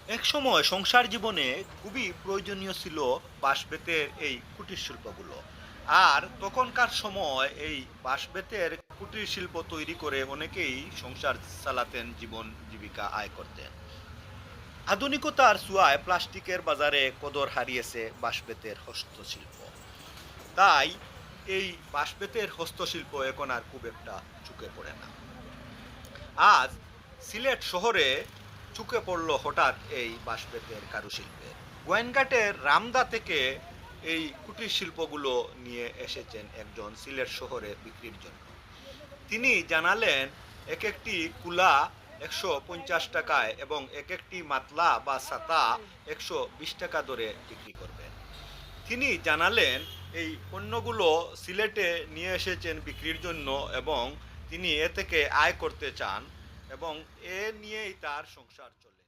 একসময় সংসার জীবনে খুবই প্রয়োজনীয় ছিল বাঁশ-বেতের এই কুটির শিল্পগুলো। আর তখনকার সময় এই বাঁশ-বেতের কুটির শিল্প তৈরি করে অনেকেই সংসার চালাতেন, জীবন জীবিকা আয় করতেন। আধুনিকতার ছোঁয়ায় প্লাস্টিকের বাজারে কদর হারিয়েছে বাঁশ-বেতের হস্তশিল্প। তাই এই বাঁশ-বেতের হস্তশিল্প এখন আর খুব একটা চোখে পড়ে না। আজ সিলেট শহরে চোখে পড়ল হঠাৎ এই বাঁশ-বেতের কারুশিল্পের। গোয়েনঘাটের রামদা থেকে এই কুটির শিল্পগুলো নিয়ে এসেছেন একজন সিলেট শহরে বিক্রির জন্য। তিনি জানালেন, এক একটি কুলা ১৫০ টাকায় এবং এক একটি মাতলা বা ছাতা ১২০ টাকা দরে বিক্রি করবেন। তিনি জানালেন, এই পণ্যগুলো সিলেটে নিয়ে এসেছেন বিক্রির জন্য এবং তিনি এ থেকে আয় করতে চান এবং এ নিয়েই তার সংসার চলে।